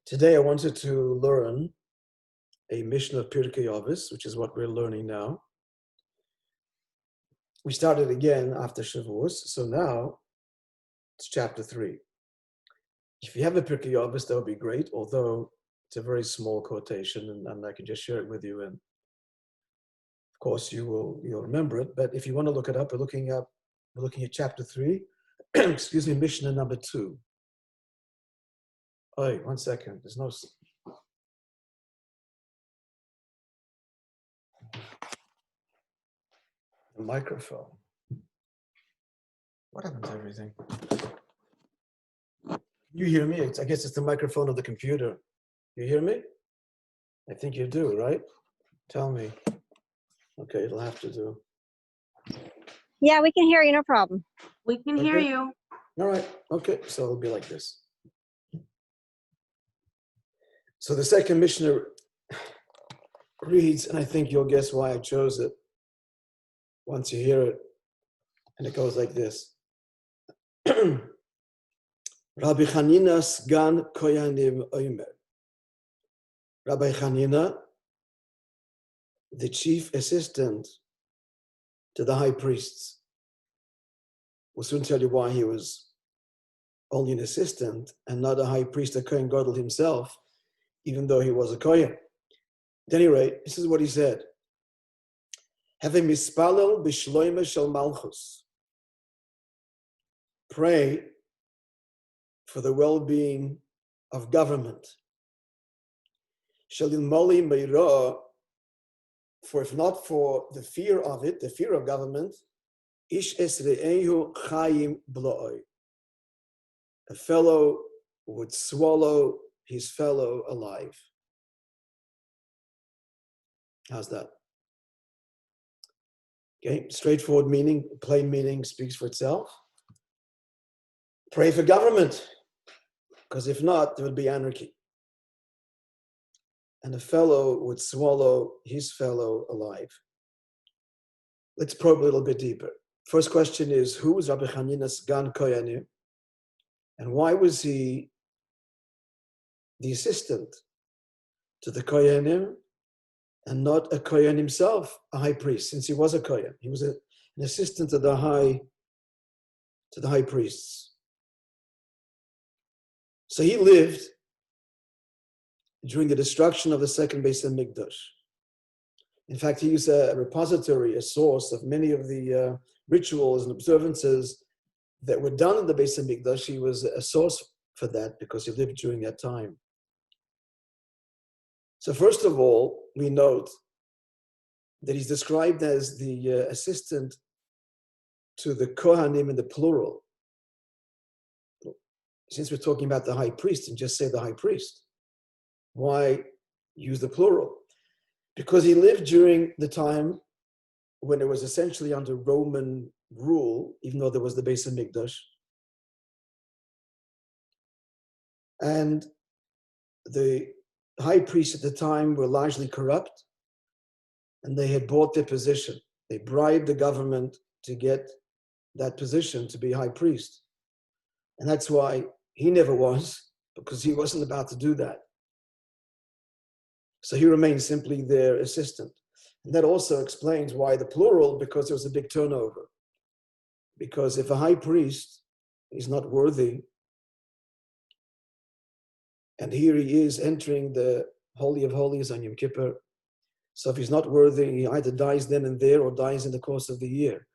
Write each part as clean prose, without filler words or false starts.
Today I wanted to learn a mission of Pirkei Avos, which is what we're learning now. We started again after Shavuos, so now it's chapter 3. If you have a Pirkei Avos, that would be great, although it's a very small quotation and I can just share it with you, and of course you'll remember it. But if you want to look it up, we're looking at chapter 3, excuse me, Mishnah number 2. Oh, 1 second, there's no... The microphone. What happened to everything? You hear me? I guess it's the microphone of the computer. You hear me? I think you do, right? Tell me. Okay, it'll have to do. Yeah, we can hear you, no problem. We can hear you. All right, okay, so it'll be like this. So the second Mishnah reads, and I think you'll guess why I chose it once you hear it, and it goes like this. Rabbi Chanina Sgan Koyanim Omer. Rabbi Chanina, the chief assistant to the high priests. We'll soon tell you why he was only an assistant and not a high priest, a Kohen Gadol himself, even though he was a Kohen. At any rate, this is what he said. Have a mispalel b'shloime shel malchus. Pray for the well-being of government. Shalil moli meira, for if not for the fear of it, the fear of government, ish esre'ehu chayim blo'oi. A fellow would swallow his fellow alive. How's that? Okay, straightforward meaning, plain meaning speaks for itself. Pray for government, because if not, there would be anarchy. And a fellow would swallow his fellow alive. Let's probe a little bit deeper. First question is, who was Rabbi Chanina Sgan Koyanim? And why was he the assistant to the Koyanim and not a Kohen himself, a high priest, since he was a Kohen? He was an assistant to the high priests. So he lived during the destruction of the second Beis Hamikdash. In fact, he was a repository, a source of many of the rituals and observances that were done in the Beis Hamikdash. He was a source for that because he lived during that time. So first of all, we note that he's described as the assistant to the Kohanim in the plural. Since we're talking about the high priest, and just say the high priest, why use the plural? Because he lived during the time when it was essentially under Roman rule, even though there was the Beis Hamikdash. And the high priests at the time were largely corrupt, and they had bought their position. They bribed the government to get that position to be high priest. And that's why he never was, because he wasn't about to do that. So he remained simply their assistant. And that also explains why the plural, because there was a big turnover. Because if a high priest is not worthy, and here he is entering the Holy of Holies on Yom Kippur, so if he's not worthy, he either dies then and there or dies in the course of the year.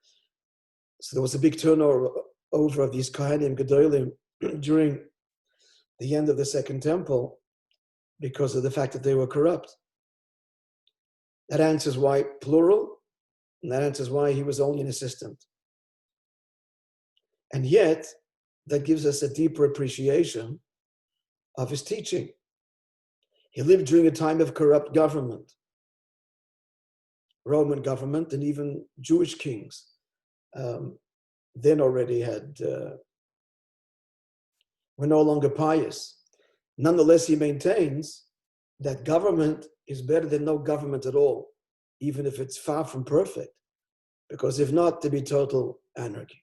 So there was a big turnover of these Kohanim Gedolim during the end of the Second Temple because of the fact that they were corrupt. That answers why plural, and that answers why he was only an assistant. And yet, that gives us a deeper appreciation of his teaching. He lived during a time of corrupt government, Roman government, and even Jewish kings then already were no longer pious. Nonetheless, he maintains that government is better than no government at all, even if it's far from perfect, because if not, there'd be total anarchy.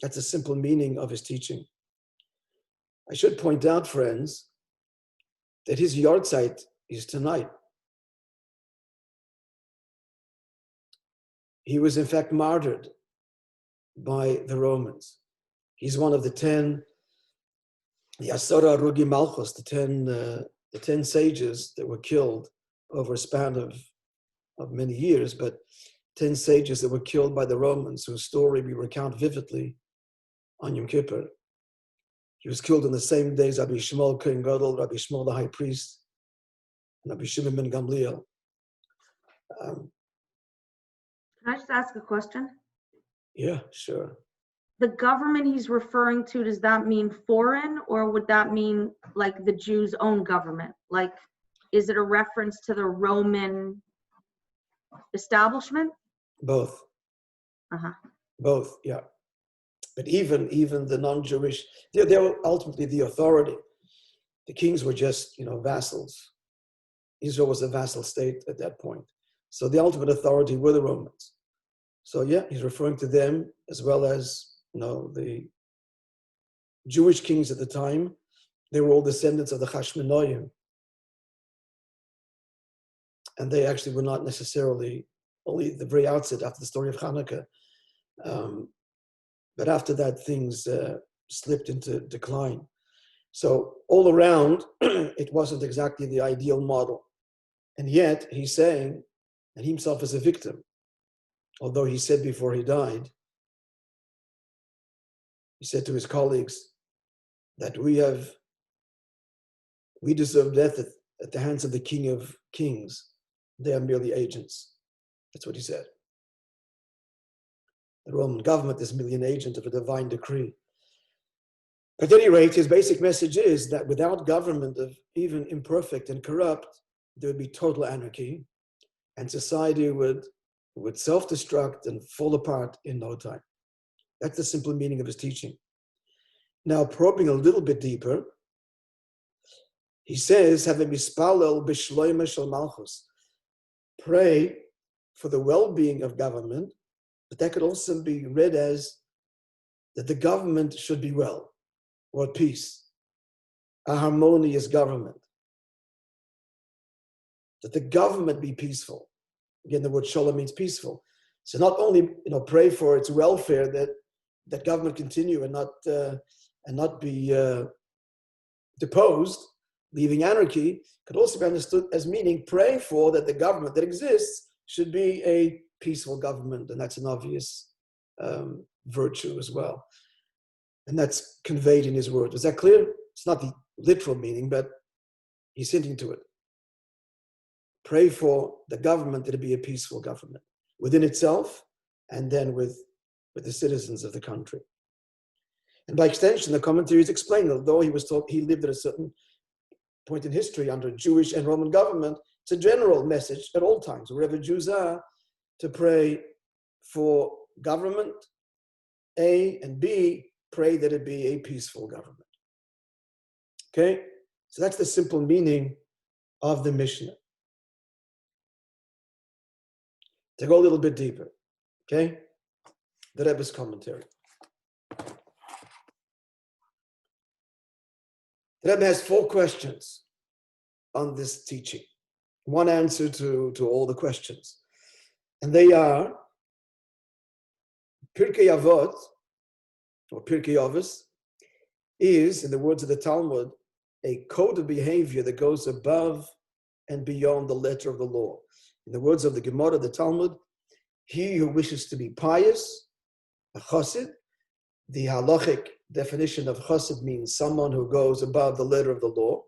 That's a simple meaning of his teaching. I should point out, friends, that his yahrzeit is tonight. He was in fact martyred by the Romans. He's one of the 10, the Asara Rugi Malchus, the 10 sages that were killed over a span of many years, but 10 sages that were killed by the Romans, whose story we recount vividly on Yom Kippur. He was killed on the same days Rabbi Shmuel Kohen Gadol, Rabbi Shmuel the high priest, and Rabbi Shimon ben Gamliel. Can I just ask a question? Yeah, sure. The government he's referring to, does that mean foreign, or would that mean like the Jews' own government? Like, is it a reference to the Roman establishment? Both. Uh-huh. Both, yeah. But even the non-Jewish, they were ultimately the authority. The kings were just, vassals. Israel was a vassal state at that point. So the ultimate authority were the Romans. So yeah, he's referring to them as well as, the Jewish kings at the time. They were all descendants of the Hashmonaim. And they actually were not necessarily, only the very outset after the story of Hanukkah. But after that, things slipped into decline. So all around, it wasn't exactly the ideal model. And yet, he's saying, and he himself is a victim, although he said before he died, he said to his colleagues that we deserve death at the hands of the King of Kings. They are merely agents. That's what he said. The Roman government is merely an agent of a divine decree. At any rate, his basic message is that without government, of even imperfect and corrupt, there would be total anarchy, and society would self-destruct and fall apart in no time. That's the simple meaning of his teaching. Now, probing a little bit deeper, he says, "Have a mispalel b'shloime shel malchus." Pray for the well-being of government, but that could also be read as that the government should be well, or at peace, a harmonious government. That the government be peaceful. Again, the word shalom means peaceful. So not only pray for its welfare, that government continue and not be deposed, leaving anarchy, could also be understood as meaning pray for that the government that exists should be a peaceful government, and that's an obvious virtue as well. And that's conveyed in his words. Was that clear? It's not the literal meaning, but he's hinting to it. Pray for the government that it be a peaceful government within itself, and then with the citizens of the country. And by extension, the commentaries explain that although he lived at a certain point in history under Jewish and Roman government, it's a general message at all times, wherever Jews are, to pray for government, A, and B, pray that it be a peaceful government. Okay? So that's the simple meaning of the Mishnah. To go a little bit deeper, okay? The Rebbe's commentary. The Rebbe has 4 questions on this teaching. One answer to all the questions. And they are, Pirkei Avot, or Pirkei Avos, is, in the words of the Talmud, a code of behavior that goes above and beyond the letter of the law. In the words of the Gemara, the Talmud, he who wishes to be pious, a chassid, the halachic definition of chassid means someone who goes above the letter of the law.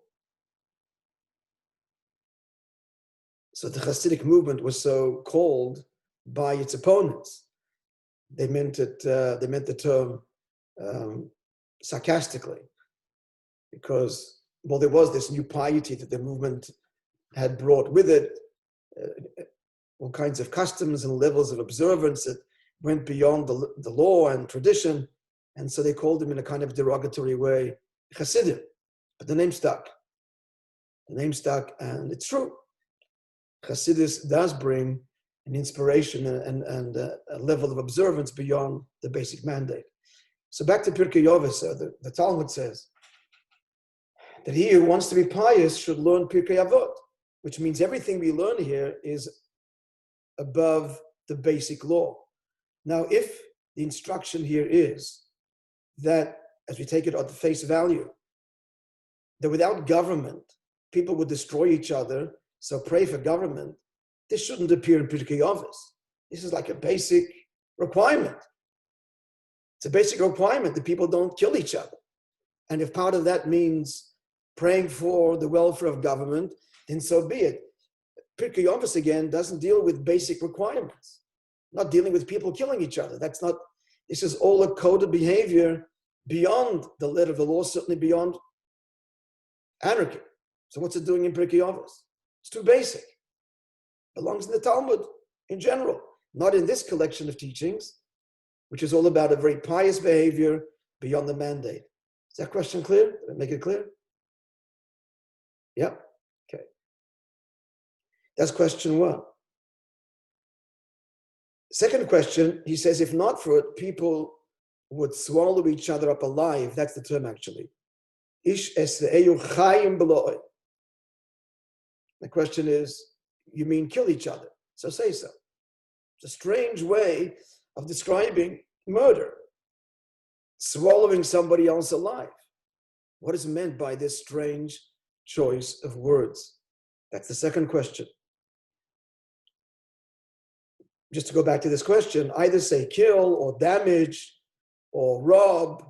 So the Hasidic movement was so called by its opponents. They meant the term sarcastically, because, well, there was this new piety that the movement had brought with it, all kinds of customs and levels of observance that went beyond the law and tradition, and so they called them in a kind of derogatory way Hasidim. But the name stuck. The name stuck, and it's true. Hasidus does bring an inspiration and a level of observance beyond the basic mandate. So back to Pirkei Avos, the Talmud says, that he who wants to be pious should learn Pirkei Avot, which means everything we learn here is above the basic law. Now, if the instruction here is that, as we take it at the face value, that without government, people would destroy each other, so pray for government, this shouldn't appear in Pirkei Avos. This is like a basic requirement. It's a basic requirement that people don't kill each other. And if part of that means praying for the welfare of government, then so be it. Pirkei Avos, again, doesn't deal with basic requirements, not dealing with people killing each other. This is all a code of behavior beyond the letter of the law, certainly beyond anarchy. So what's it doing in Pirkei Avos? It's too basic. It belongs in the Talmud in general, not in this collection of teachings, which is all about a very pious behavior beyond the mandate. Is that question clear? Did I make it clear? Yeah? Okay. That's question one. Second question, he says, if not for it, people would swallow each other up alive. That's the term, actually. Ish esre'eyu chayim b'lo'oi. The question is, you mean kill each other? So say so. It's a strange way of describing murder. Swallowing somebody else alive. What is meant by this strange choice of words? That's the second question. Just to go back to this question, either say kill or damage or rob,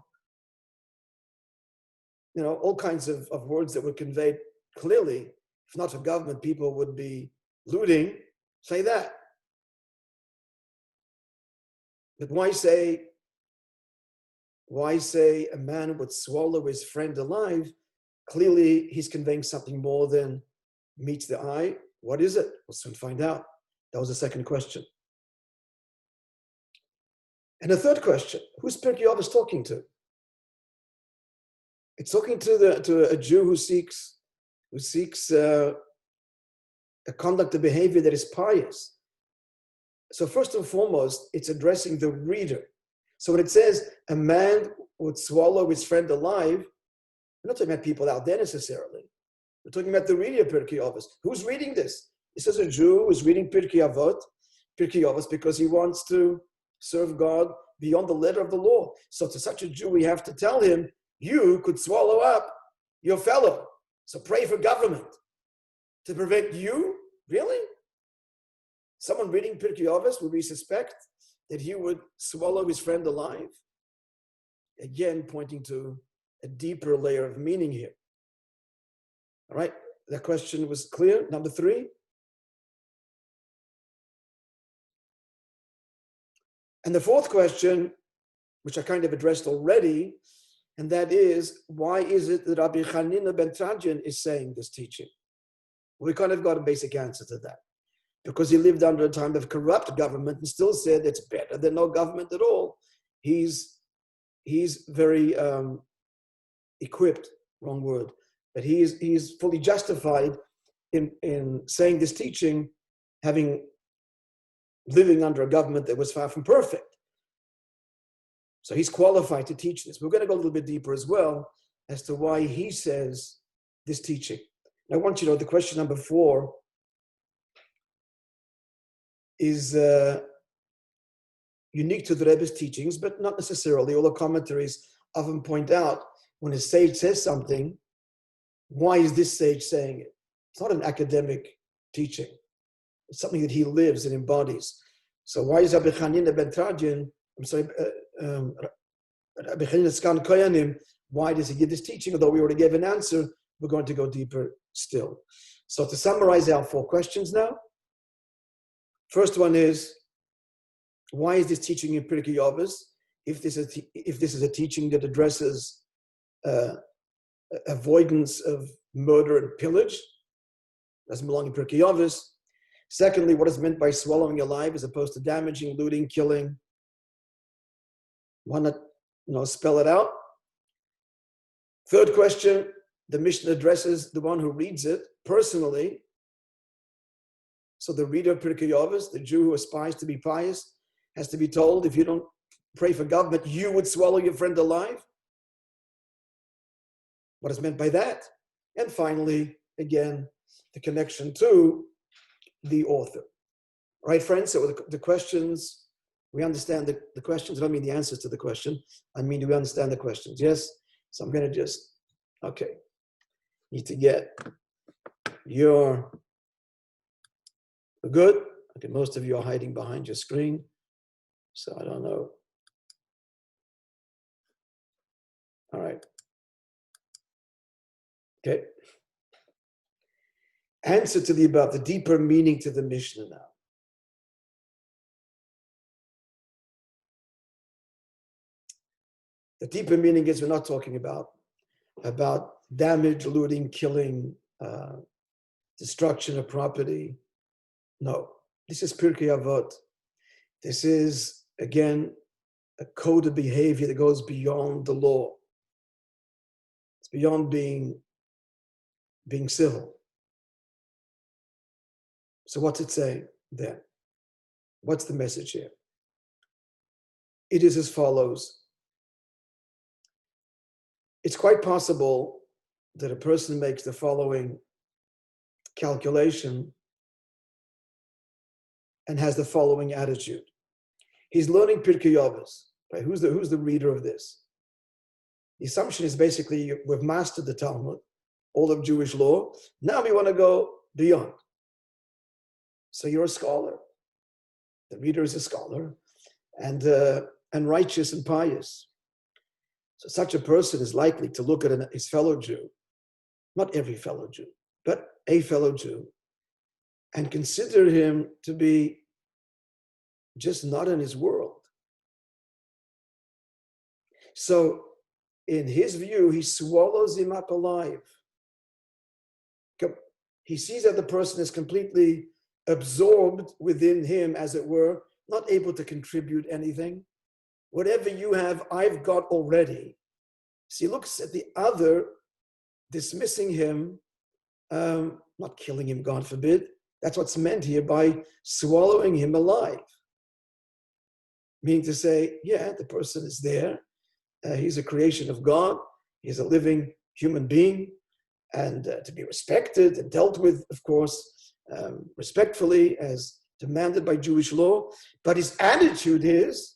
all kinds of words that would convey clearly, if not for government, people would be looting, say that. But why say a man would swallow his friend alive? Clearly, he's conveying something more than meets the eye. What is it? We'll soon find out. That was the second question. And the third question, who's Pirkei Avos talking to? It's talking to a Jew who seeks a conduct, a behavior that is pious. So first and foremost, it's addressing the reader. So when it says a man would swallow his friend alive, we're not talking about people out there necessarily. We're talking about the reader of Pirkei Avos. Who's reading this? This is a Jew who's reading Pirkei Avos, because he wants to serve God beyond the letter of the law. So to such a Jew, we have to tell him, you could swallow up your fellow. So pray for government to prevent you? Really? Someone reading Pirkei Avos, would we suspect that he would swallow his friend alive? Again, pointing to a deeper layer of meaning here. All right, that question was clear. Number three. And the fourth question, which I kind of addressed already, and that is, why is it that Rabbi Chanina ben Trajan is saying this teaching? We kind of got a basic answer to that. Because he lived under a time of corrupt government and still said it's better than no government at all. He's very equipped, wrong word, but he's fully justified in saying this teaching, living under a government that was far from perfect. So he's qualified to teach this. We're going to go a little bit deeper as well as to why he says this teaching. And I want you to know the question number 4 is unique to the Rebbe's teachings, but not necessarily. All the commentaries often point out when a sage says something, why is this sage saying it? It's not an academic teaching. It's something that he lives and embodies. So why is Rabbi Chanina ben Trajan, Rabbi Chanina Skan Koyanim, why does he give this teaching? Although we already gave an answer, we're going to go deeper still. So to summarize our 4 questions now, first one is, why is this teaching in Pirkei Avos? If this is a teaching that addresses avoidance of murder and pillage, doesn't belong in Pirkei Avos. Secondly, what is meant by swallowing alive as opposed to damaging, looting, killing? Want to spell it out? Third question, the Mishnah addresses the one who reads it personally. So the reader of Pirkei Avos, the Jew who aspires to be pious, has to be told, if you don't pray for government, you would swallow your friend alive. What is meant by that? And finally, again, the connection to the author. All right, friends, so the questions, we understand the questions. I don't mean the answers to the question. I mean, do we understand the questions? Yes? So I'm going to just, okay, need to get your, good. Okay, most of you are hiding behind your screen, so I don't know. All right. Okay. Answer to the above, the deeper meaning to the Mishnah now. The deeper meaning is we're not talking about damage, looting, killing, destruction of property. No, this is Pirkei Avot. This is, again, a code of behavior that goes beyond the law. It's beyond being civil. So what's it say then? What's the message here? It is as follows. It's quite possible that a person makes the following calculation and has the following attitude. He's learning Pirkei Avos, right? Who's the reader of this? The assumption is basically we've mastered the Talmud, all of Jewish law. Now we want to go beyond. So you're a scholar. The reader is a scholar, and righteous and pious. So such a person is likely to look at his fellow Jew, not every fellow Jew, but a fellow Jew, and consider him to be just not in his world. So in his view, he swallows him up alive. He sees that the person is completely absorbed within him, as it were, not able to contribute anything. Whatever you have, I've got already. So he looks at the other, dismissing him, not killing him, God forbid. That's what's meant here by swallowing him alive. Meaning to say, yeah, the person is there. He's a creation of God. He's a living human being, and to be respected and dealt with, of course, respectfully as demanded by Jewish law. But his attitude is,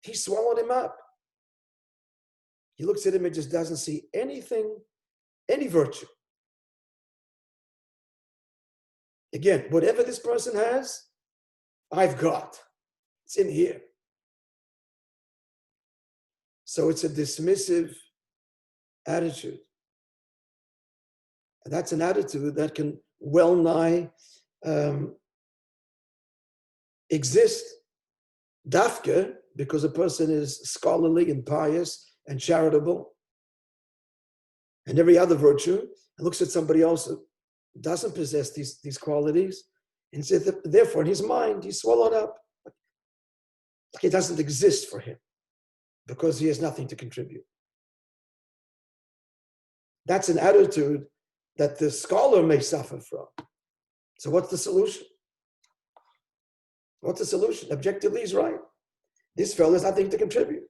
he swallowed him up. He looks at him and just doesn't see anything, any virtue. Again, whatever this person has, I've got. It's in here. So it's a dismissive attitude. And that's an attitude that can well nigh exist. Dafke, because a person is scholarly and pious and charitable and every other virtue, and looks at somebody else who doesn't possess these qualities, and says that therefore in his mind he's swallowed up. Like it doesn't exist for him because he has nothing to contribute. That's an attitude that the scholar may suffer from. So what's the solution? What's the solution? Objectively, he's right. This fellow has nothing to contribute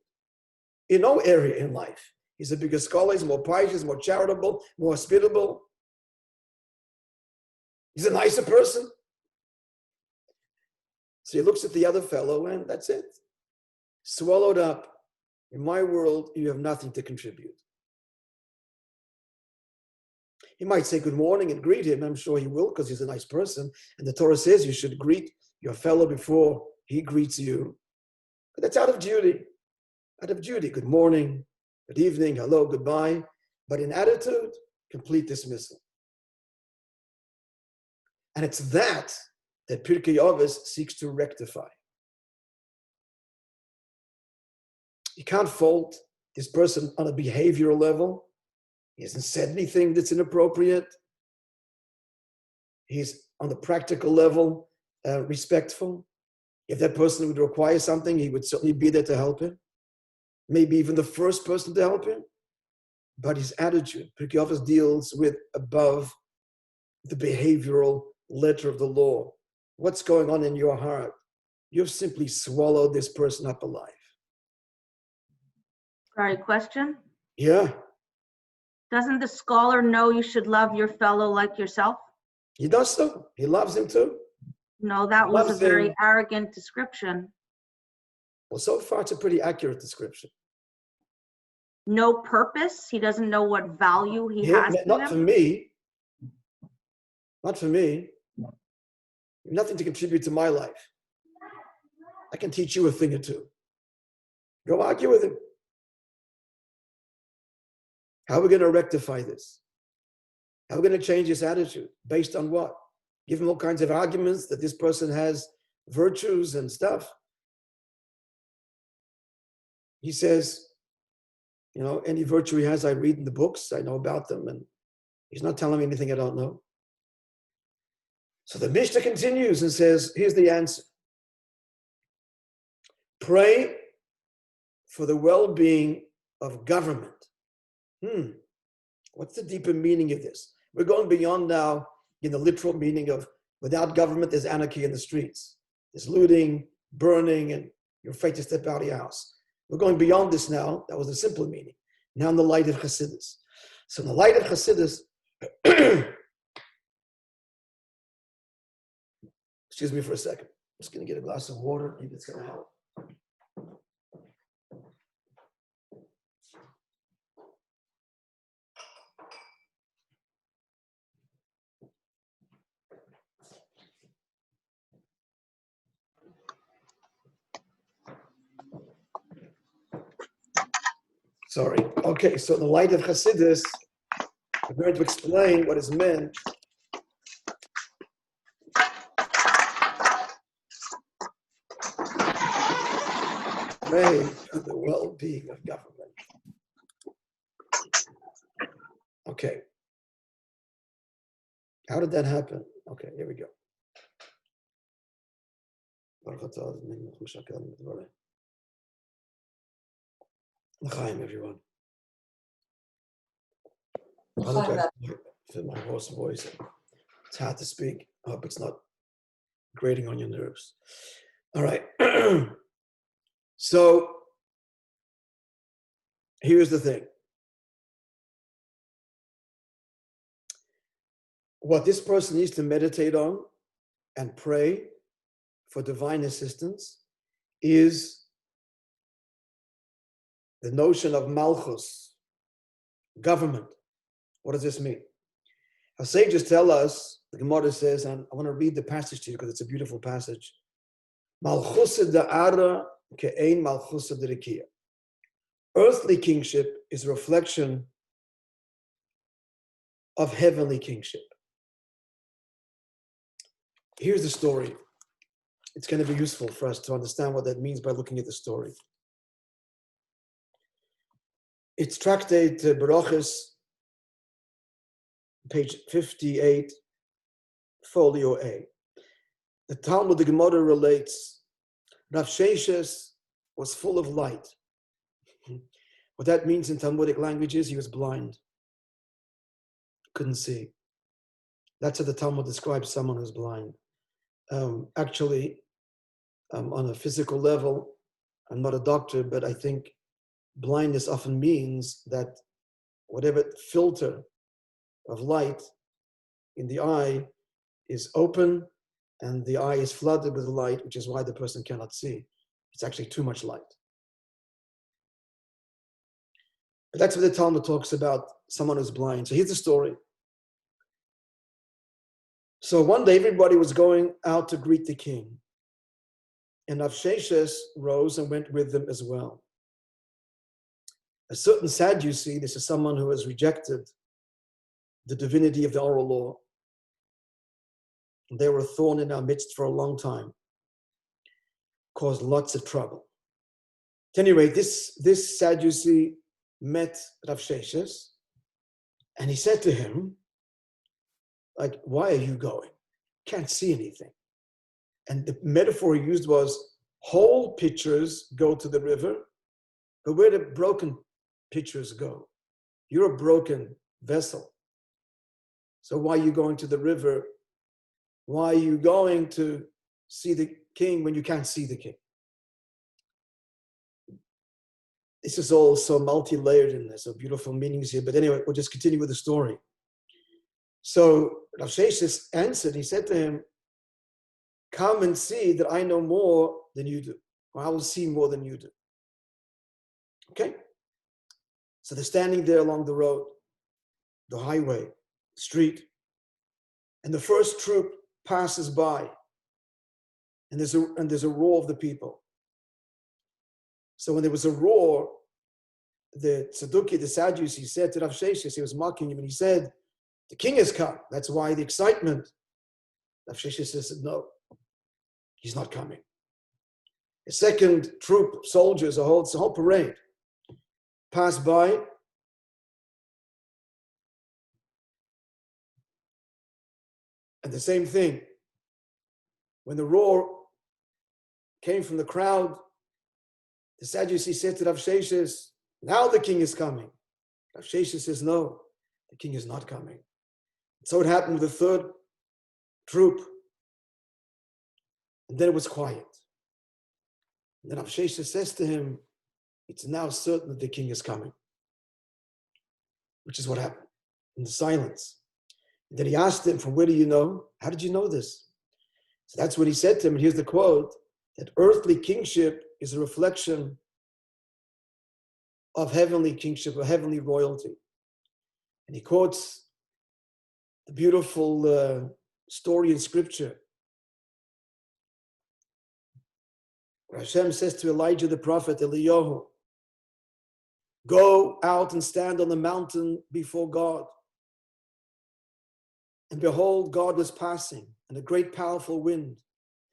in no area in life. He's a bigger scholar, he's more pious, he's more charitable, more hospitable. He's a nicer person. So he looks at the other fellow and that's it. Swallowed up. In my world, you have nothing to contribute. He might say good morning and greet him. I'm sure he will because he's a nice person. And the Torah says you should greet your fellow before he greets you. But that's out of duty. Out of duty. Good morning, good evening, hello, goodbye. But in attitude, complete dismissal. And it's that Pirkei Avos seeks to rectify. You can't fault this person on a behavioral level. He hasn't said anything that's inappropriate. He's on the practical level respectful. If that person would require something, he would certainly be there to help him. Maybe even the first person to help him. But his attitude, Pirkei Avos deals with above the behavioral letter of the law. What's going on in your heart? You've simply swallowed this person up alive. All right, question? Yeah. Doesn't the scholar know you should love your fellow like yourself? He does so. He loves him too. No, that He was a loves very him. arrogant description. Well, so far it's a pretty accurate description. No purpose. He doesn't know what value he has to Not for him. me. Not for me. Nothing to contribute to my life. I can teach you a thing or two. Go argue with him. How are we going to rectify this? How are we going to change his attitude? Based on what? Give him all kinds of arguments that this person has virtues and stuff. He says, any virtue he has, I read in the books, I know about them, and he's not telling me anything I don't know. So the Mishnah continues and says, here's the answer. Pray for the well-being of government. What's the deeper meaning of this? We're going beyond now in the literal meaning of without government, there's anarchy in the streets. There's looting, burning, and you're afraid to step out of your house. We're going beyond this now. That was the simple meaning. Now in the light of Chassidus. So in the light of Chassidus, excuse me for a second. I'm just going to get a glass of water. Maybe it's going to help. Sorry. Okay, so in the light of Chassidus, I'm going to explain what is meant pray for the well-being of government. Okay. How did that happen? Okay, here we go. L'chaim, everyone. For my hoarse voice, it's hard to speak. I hope it's not grating on your nerves. All right. So here's the thing. What this person needs to meditate on and pray for divine assistance is the notion of malchus, government. What does this mean? Our sages tell us, the Gemara says, and I want to read the passage to you because it's a beautiful passage. Malchus da'ara ke'ein malchus da'rikia. Earthly kingship is a reflection of heavenly kingship. Here's the story. It's going to be useful for us to understand what that means by looking at the story. It's tractate Berachos, page 58, folio A. The Talmud, the Gemara relates, Rav Sheshes was full of light. What that means in Talmudic language is he was blind, couldn't see. That's how the Talmud describes someone who's blind. Actually, on a physical level, I'm not a doctor, but I think blindness often means that whatever filter of light in the eye is open and the eye is flooded with light, which is why the person cannot see. It's actually too much light. But that's what the Talmud talks about, someone who's blind. So here's the story. So one day everybody was going out to greet the king. And Rav Sheshes rose and went with them as well. A certain Sadducee, this is someone who has rejected the divinity of the oral law. They were a thorn in our midst for a long time, caused lots of trouble. At any rate, this Sadducee met Rav Sheshes, and he said to him, like, why are you going? Can't see anything. And the metaphor he used was, whole pitchers go to the river, but where do broken pitchers go? You're a broken vessel. So why are you going to the river? Why are you going to see the king when you can't see the king? This is all so multi-layered and there's so beautiful meanings here. But anyway, we'll just continue with the story. So Rav Sheshes answered, he said to him, come and see that I know more than you do, or I will see more than you do. Okay? So they're standing there along the road, the highway, the street, and the first troop passes by, and there's a roar of the people. So when there was a roar, the Tzeduki, the Sadducee, said to Rav Sheshes, he was mocking him, and he said, the king has come. That's why the excitement. Rav Sheshes said, no, he's not coming. A second troop, soldiers, it's a whole parade, pass by. And the same thing. When the roar came from the crowd, the Sadducee said to Rav Sheshes, now the king is coming. Rav Sheshes says, no, the king is not coming. So it happened with the third troop. And then it was quiet. And then Rav Sheshes says to him, it's now certain that the king is coming. Which is what happened in the silence. And then he asked him, from where do you know? How did you know this? So that's what he said to him. And here's the quote, that earthly kingship is a reflection of heavenly kingship, or heavenly royalty. And he quotes the beautiful story in scripture. Where Hashem says to Elijah the prophet, Eliyahu, go out and stand on the mountain before God. And behold, God was passing, and a great powerful wind,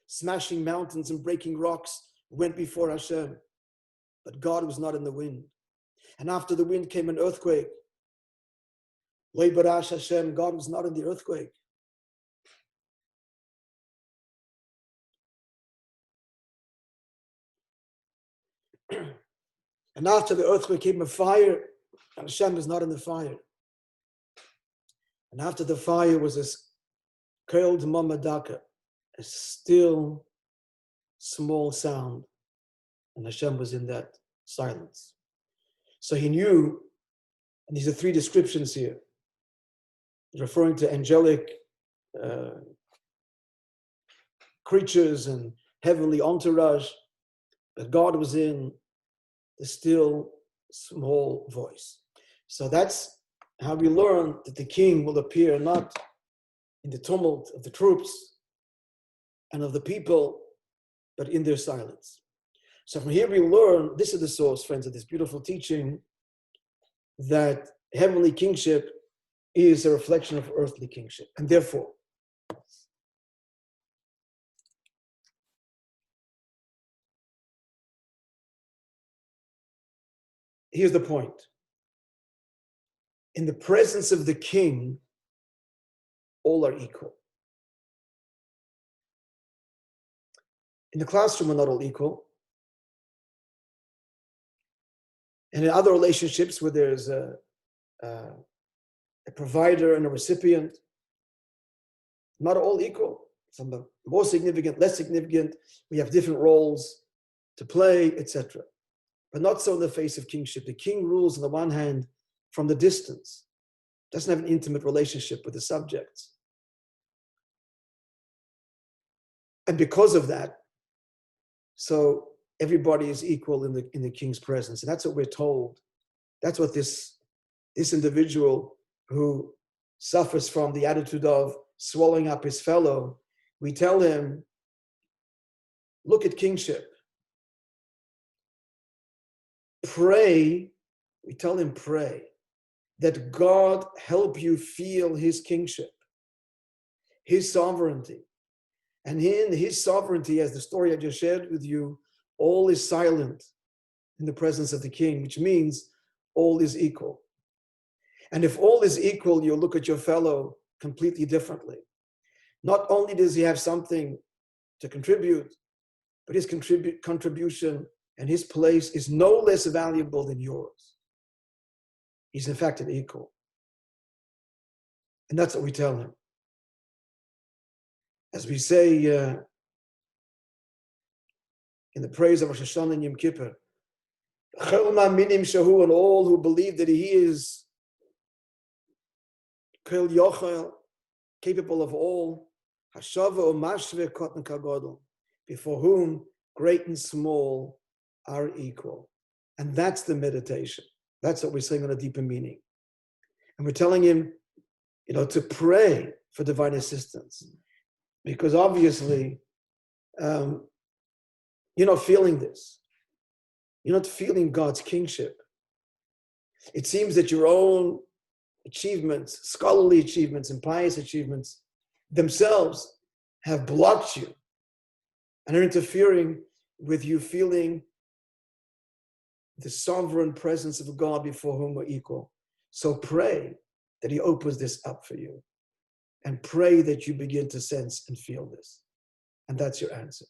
smashing mountains and breaking rocks, went before Hashem. But God was not in the wind. And after the wind came an earthquake. Lo barash Hashem, God was not in the earthquake. And after the earthquake came a fire, and Hashem was not in the fire. And after the fire was a kol dma madaka, a still, small sound. And Hashem was in that silence. So he knew, and these are three descriptions here, referring to angelic creatures and heavenly entourage, that God was in the still, small voice. So that's how we learn that the king will appear not in the tumult of the troops and of the people, but in their silence. So from here we learn, this is the source, friends, of this beautiful teaching, that heavenly kingship is a reflection of earthly kingship. And therefore, here's the point. In the presence of the king, all are equal. In the classroom, we're not all equal. And in other relationships where there's a provider and a recipient, not all equal. Some are more significant, less significant. We have different roles to play, etc. But not so in the face of kingship. The king rules on the one hand from the distance, doesn't have an intimate relationship with the subjects. And because of that, so everybody is equal in the king's presence. And that's what we're told. That's what this individual who suffers from the attitude of swallowing up his fellow, we tell him, look at kingship. Pray, we tell him pray, that God help you feel his kingship, his sovereignty. And in his sovereignty, as the story I just shared with you, all is silent in the presence of the king, which means all is equal. And if all is equal, you'll look at your fellow completely differently. Not only does he have something to contribute, but his contribution and his place is no less valuable than yours. He's in fact an equal. And that's what we tell him. As we say in the praise of Rosh Hashanah and Yom Kippur, And all who believe that he is Kol Yochel, capable of all, before whom great and small are equal. And that's the meditation. That's what we're saying on a deeper meaning. And we're telling him, to pray for divine assistance. Because obviously, you're not feeling this. You're not feeling God's kingship. It seems that your own achievements, scholarly achievements, and pious achievements themselves have blocked you and are interfering with you feeling the sovereign presence of God before whom we're equal. So pray that he opens this up for you, and pray that you begin to sense and feel this. And that's your answer.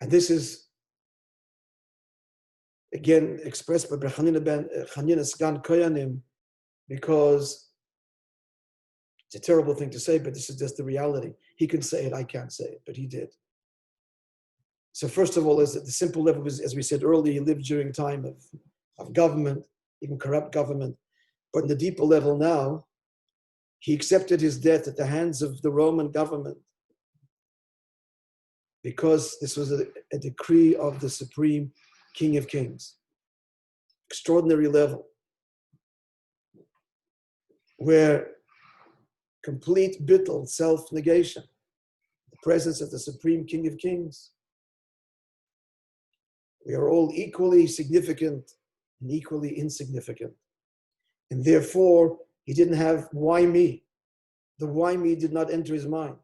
And this is, again, expressed by Chanina Sgan Koyanim, because it's a terrible thing to say, but this is just the reality. He can say it, I can't say it, but he did. So first of all, is at the simple level, as we said earlier, he lived during a time of government, even corrupt government. But in the deeper level now, he accepted his death at the hands of the Roman government because this was a decree of the Supreme King of Kings. Extraordinary level, where complete bittul, self-negation, the presence of the Supreme King of Kings. We are all equally significant and equally insignificant. And therefore, he didn't have why me. The why me did not enter his mind.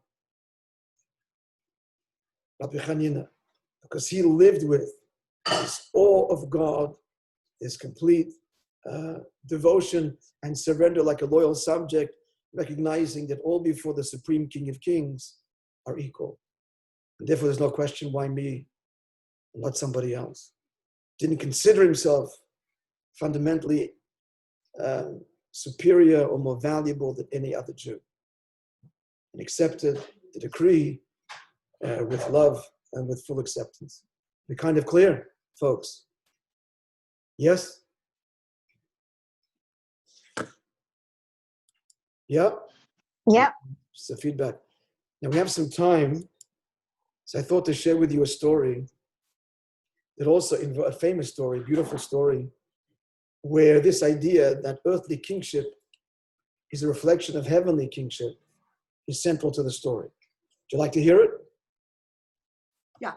Rabbi Chanina, because he lived with this awe of God, this complete devotion and surrender like a loyal subject, recognizing that all before the Supreme King of Kings are equal. And therefore, there's no question why me, not somebody else. Didn't consider himself fundamentally superior or more valuable than any other Jew. And accepted the decree with love and with full acceptance. We're kind of clear, folks. Yes? Yeah? Yep. Just a feedback. Now we have some time, so I thought to share with you a story that also a famous story, beautiful story, where this idea that earthly kingship is a reflection of heavenly kingship is central to the story. Would you like to hear it? Yeah.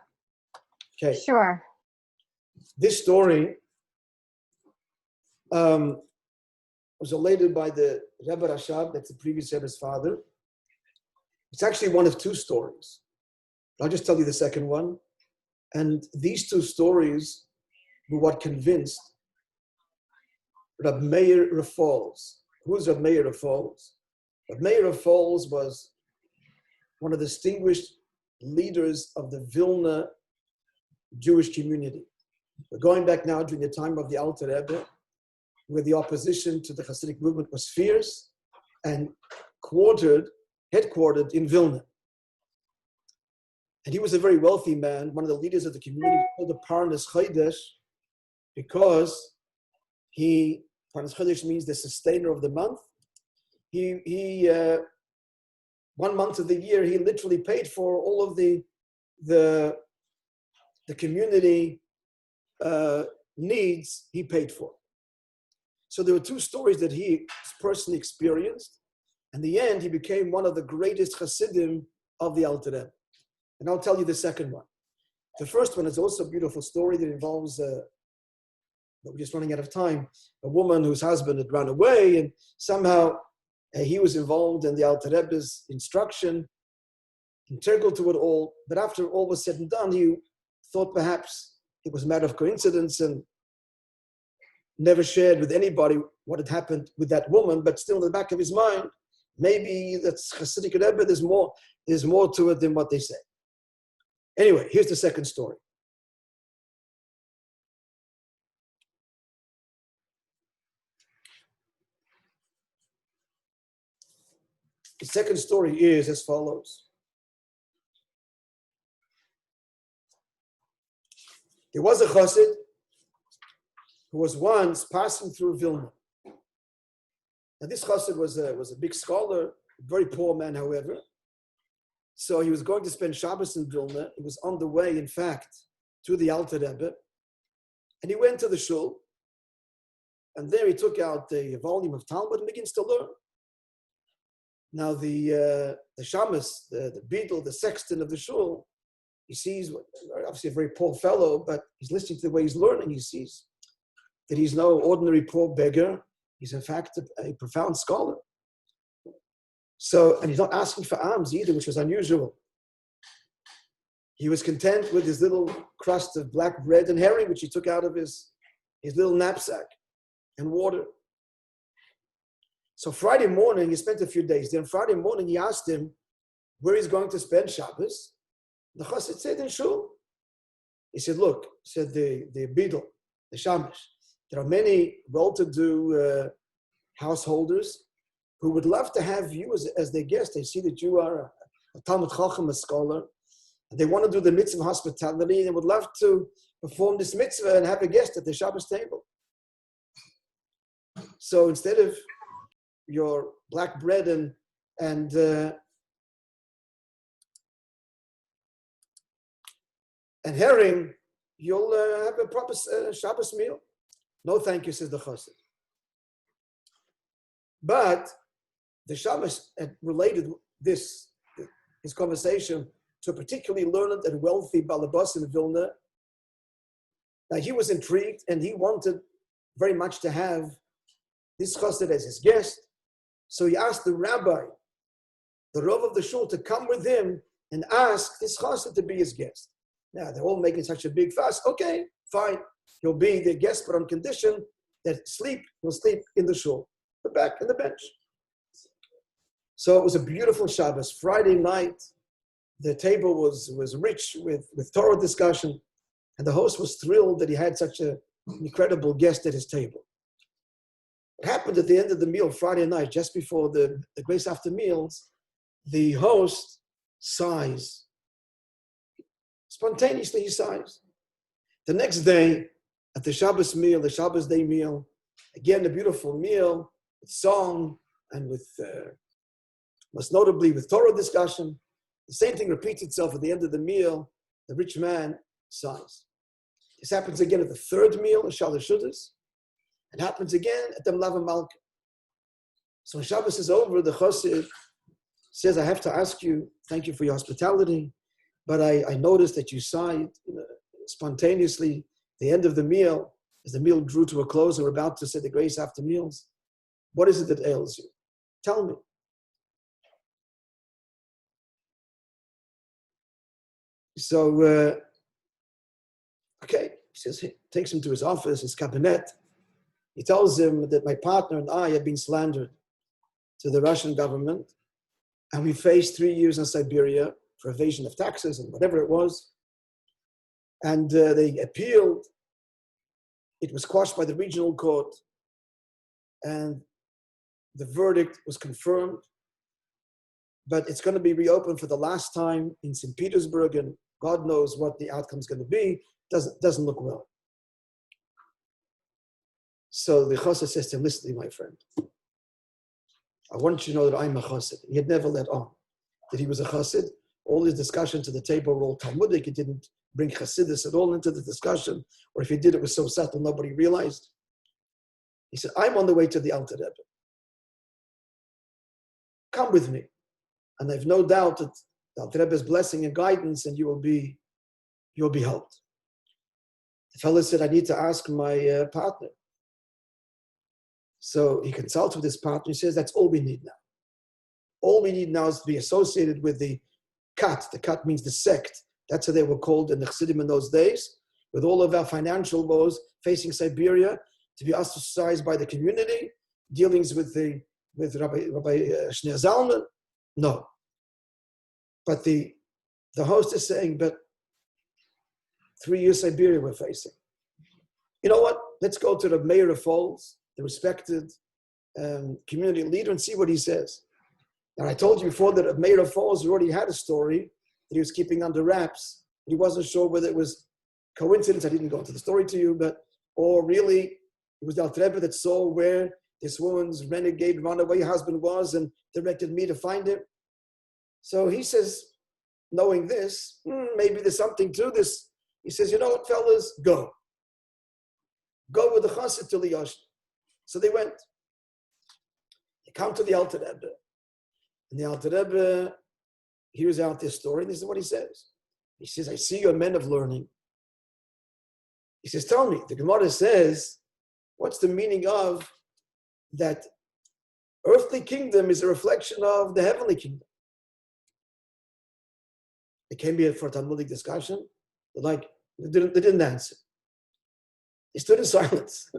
Okay. Sure. This story was related by the Rebbe Rashab, that's the previous Rebbe's father. It's actually one of two stories. I'll just tell you the second one. And these two stories were what convinced Rab Meir Rafals. Who's Rab Meir Rafals? Rab Meir Rafals was one of the distinguished leaders of the Vilna Jewish community. We're going back now during the time of the Alter Rebbe, where the opposition to the Hasidic movement was fierce and headquartered in Vilna. And he was a very wealthy man, one of the leaders of the community, called the Parnas Chodesh, because Parnas Chodesh means the sustainer of the month. He 1 month of the year, he literally paid for all of the community needs he paid for. So there were two stories that he personally experienced. In the end, he became one of the greatest Hasidim of the Alter Rebbe. And I'll tell you the second one. The first one is also a beautiful story that involves, but we're just running out of time, a woman whose husband had run away, and somehow he was involved in the Alter Rebbe's instruction, integral to it all. But after all was said and done, he thought perhaps it was a matter of coincidence and never shared with anybody what had happened with that woman, but still in the back of his mind, maybe that's Hasidic Rebbe, there's more to it than what they say. Anyway, here's the second story. The second story is as follows. There was a chassid who was once passing through Vilna. Now this chassid was a big scholar, a very poor man, however. So he was going to spend Shabbos in Vilna. He was on the way, in fact, to the Alter Rebbe. And he went to the shul. And there he took out a volume of Talmud and begins to learn. Now the shamus, the beadle, the sexton of the shul, he sees, obviously a very poor fellow, but he's listening to the way he's learning. He sees that he's no ordinary poor beggar. He's in fact a profound scholar. So, and he's not asking for alms either, which was unusual. He was content with his little crust of black bread and herring, which he took out of his little knapsack, and water. So Friday morning, he spent a few days there. And Friday morning, he asked him where he's going to spend Shabbos. The chassid said, in shul. He said, look, said the beadle, the shamish, there are many well-to-do householders who would love to have you as their guest. They see that you are a Talmud Chacham, a scholar, and they want to do the mitzvah of hospitality, and they would love to perform this mitzvah and have a guest at the Shabbos table. So instead of your black bread and herring, you'll have a proper Shabbos meal. No, thank you, says the chassid. But the Shabbos had related his conversation to a particularly learned and wealthy balabas in Vilna. Now he was intrigued and he wanted very much to have this chassid as his guest. So he asked the rabbi, the rav of the shul, to come with him and ask this chassid to be his guest. Now they're all making such a big fuss. Okay, fine. He'll be the guest, but on condition that he'll sleep in the shul, the back in the bench. So it was a beautiful Shabbos. Friday night, the table was rich with Torah discussion, and the host was thrilled that he had such an incredible guest at his table. It happened at the end of the meal Friday night, just before the grace after meals, the host sighs. Spontaneously he sighs. The next day, at the Shabbos meal, the Shabbos day meal, again a beautiful meal with song and with, most notably with Torah discussion. The same thing repeats itself at the end of the meal. The rich man sighs. This happens again at the third meal, the Shalosh Shudas. It happens again at the Mlava Malka. So when Shabbos is over, the chassid says, I have to ask you, thank you for your hospitality, but I noticed that you sighed spontaneously at the end of the meal, as the meal drew to a close and we're about to say the grace after meals. What is it that ails you? Tell me. So, okay, he says, he takes him to his office, his cabinet. He tells him that my partner and I have been slandered to the Russian government, and we faced 3 years in Siberia for evasion of taxes and whatever it was. And they appealed. It was quashed by the regional court, and the verdict was confirmed. But it's going to be reopened for the last time in St. Petersburg, and God knows what the outcome is going to be. Doesn't look well. So the chassid says to him, listen to me, my friend. I want you to know that I'm a chassid. He had never let on that he was a chassid. All his discussions at the table were all Talmudic. He didn't bring chassidus at all into the discussion. Or if he did, it was so subtle, nobody realized. He said, I'm on the way to the Alter Rebbe. Come with me. And I've no doubt that the Alter Rebbe's blessing and guidance, and you'll be helped. The fellow said, I need to ask my partner. So he consults with his partner. He says, that's all we need now. All we need now is to be associated with the kat. The kat means the sect. That's how they were called in the Chassidim in those days. With all of our financial woes facing Siberia, to be ostracized by the community, dealings with Rabbi Shneur Zalman. No. But the host is saying, but 3 years Siberia we're facing. You know what? Let's go to the mayor of Falls, the respected community leader, and see what he says. And I told you before that mayor of Falls already had a story that he was keeping under wraps. He wasn't sure whether it was coincidence, I didn't go into the story to you, or really, it was the Alter Rebbe that saw where this woman's renegade runaway husband was and directed me to find him. So he says, knowing this, maybe there's something to this. He says, you know what, fellas, go. Go with the chassid to the Yosh. So they went. They come to the Alter Rebbe. And the Alter Rebbe hears out this story. And this is what he says. He says, I see you're men of learning. He says, tell me, the Gemara says, what's the meaning of that earthly kingdom is a reflection of the heavenly kingdom? They came here for a Talmudic discussion. They didn't answer. They stood in silence.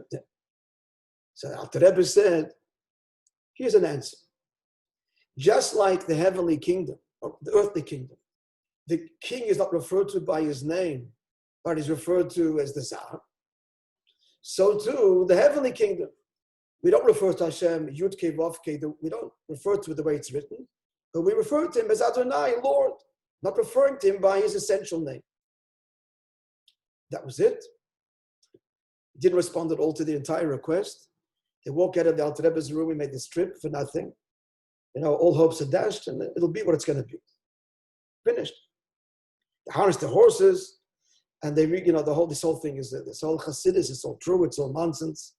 So the Alter Rebbe said, here's an answer. Just like the heavenly kingdom, or the earthly kingdom, the king is not referred to by his name, but is referred to as the Tsar. So too, the heavenly kingdom. We don't refer to Hashem, Yud-Kei, Vav-Kei, we don't refer to it the way it's written, but we refer to him as Adonai, Lord, not referring to him by his essential name. That was it. He didn't respond at all to the entire request. They walk out of the Alter Rebbe's room, we made this trip for nothing. All hopes are dashed, and it'll be what it's going to be. Finished. They harnessed the horses, and they read, this whole thing is this whole Chassidus, it's all true, it's all nonsense.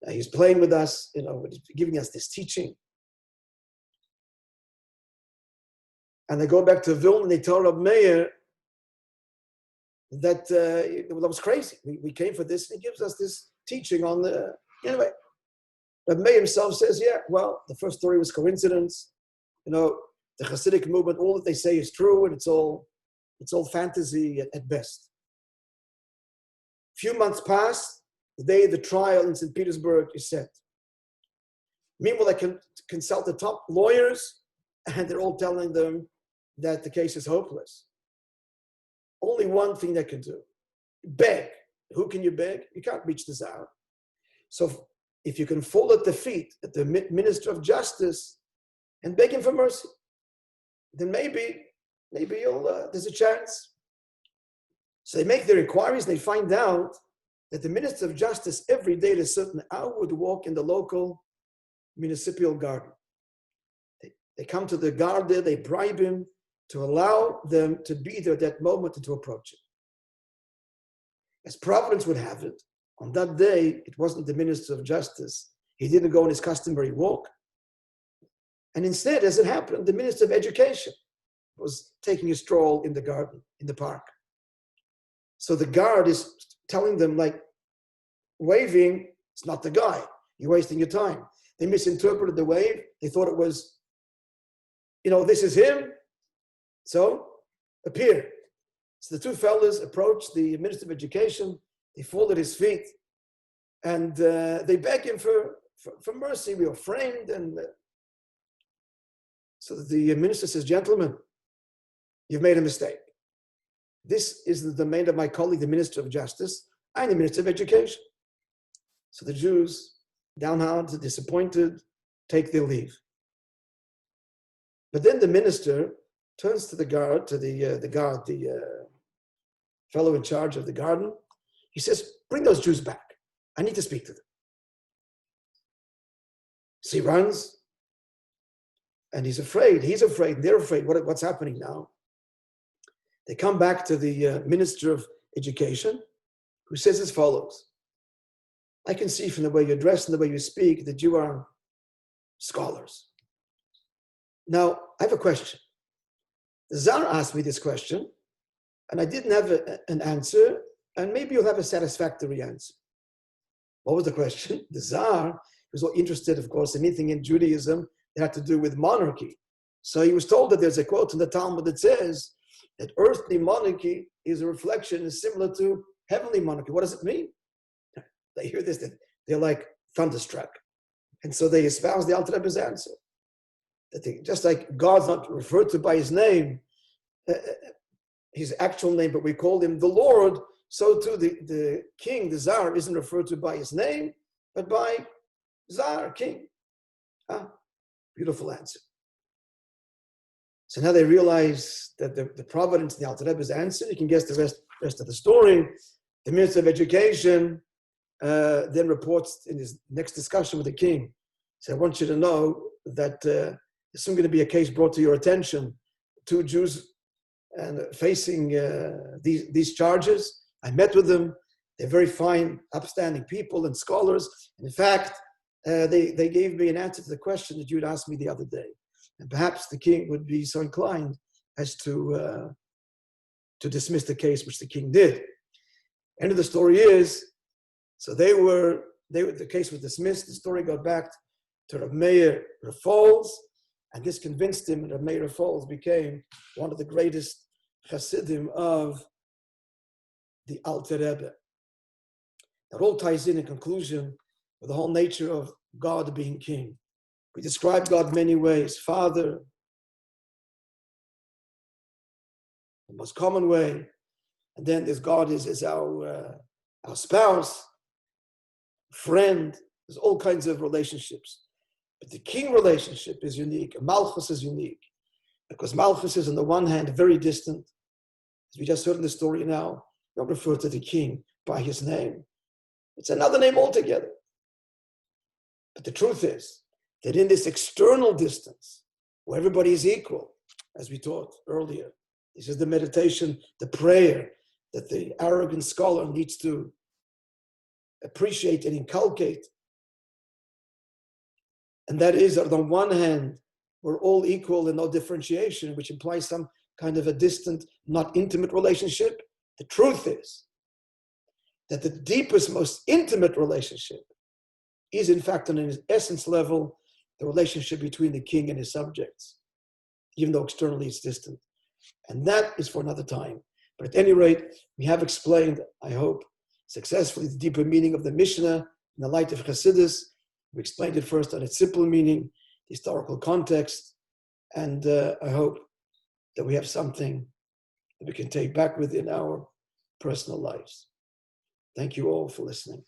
He's playing with us, he's giving us this teaching. And they go back to Vilna and they tell Rabbi Meir that was crazy. We came for this, and he gives us this teaching on the. Anyway, Rabbi Meir himself says, yeah, well, the first story was coincidence. The Hasidic movement, all that they say is true, and it's all fantasy at best. A few months pass. The day the trial in St. Petersburg is set. Meanwhile, they can consult the top lawyers, and they're all telling them that the case is hopeless. Only one thing they can do: beg. Who can you beg? You can't reach the Tsar. So if you can fall at the feet of the Minister of Justice and beg him for mercy, then maybe there's a chance. So they make their inquiries, and they find out that the Minister of Justice every day at a certain hour would walk in the local municipal garden. They come to the guard there, they bribe him to allow them to be there at that moment and to approach him. As Providence would have it, on that day, it wasn't the Minister of Justice. He didn't go on his customary walk. And instead, as it happened, the Minister of Education was taking a stroll in the garden, in the park. So the guard is telling them, waving, it's not the guy. You're wasting your time. They misinterpreted the wave. They thought it was, this is him. So, appear. So the two fellas approach the Minister of Education. They fall at his feet. And they beg him for mercy. We are framed. And so the minister says, gentlemen, you've made a mistake. This is the domain of my colleague, the Minister of Justice. I'm the Minister of Education. So the Jews, downhearted, disappointed, take their leave. But then the minister turns to the guard, the fellow in charge of the garden. He says, bring those Jews back. I need to speak to them. So he runs, and he's afraid. He's afraid. They're afraid. What's happening now? They come back to the Minister of Education, who says as follows: I can see from the way you dress and the way you speak that you are scholars. Now, I have a question. The Tsar asked me this question, and I didn't have an answer, and maybe you'll have a satisfactory answer. What was the question? The Tsar was all interested, of course, in anything in Judaism that had to do with monarchy. So he was told that there's a quote in the Talmud that says that earthly monarchy is a reflection, is similar to heavenly monarchy. What does it mean? They hear this, they're like thunderstruck. And so they espouse the Alter Rebbe's answer. That just like God's not referred to by his name, his actual name, but we call him the Lord, so too the king, the Tsar, isn't referred to by his name, but by Tsar, king. Beautiful answer. So now they realize that the providence in the Alter Rebbe's answer, you can guess the rest of the story. The Minister of Education then reports in his next discussion with the king, said, I want you to know that there's soon going to be a case brought to your attention. 2 Jews and facing these charges. I met with them. They're very fine, upstanding people and scholars. And in fact, they gave me an answer to the question that you'd asked me the other day. And perhaps the king would be so inclined as to dismiss the case, which the king did. End of the story is, so the case was dismissed. The story got back to Rabbi Meir Rafal's, and this convinced him that Rabbi Meir Rafal's became one of the greatest Hasidim of the Alter Rebbe. That all ties in conclusion with the whole nature of God being king. We describe God many ways. Father, the most common way. And then there's God is our spouse, friend. There's all kinds of relationships. But the king relationship is unique. Malchus is unique. Because Malchus is on the one hand very distant. As we just heard in the story now, we don't refer to the king by his name. It's another name altogether. But the truth is that in this external distance, where everybody is equal, as we taught earlier, this is the meditation, the prayer that the arrogant scholar needs to appreciate and inculcate. And that is that on one hand, we're all equal and no differentiation, which implies some kind of a distant, not intimate relationship. The truth is that the deepest, most intimate relationship is, in fact, on an essence level, the relationship between the king and his subjects, even though externally it's distant. And that is for another time. But at any rate, we have explained, I hope, successfully the deeper meaning of the Mishnah in the light of Chassidus. We explained it first on its simple meaning, the historical context, and I hope that we have something that we can take back within our personal lives. Thank you all for listening.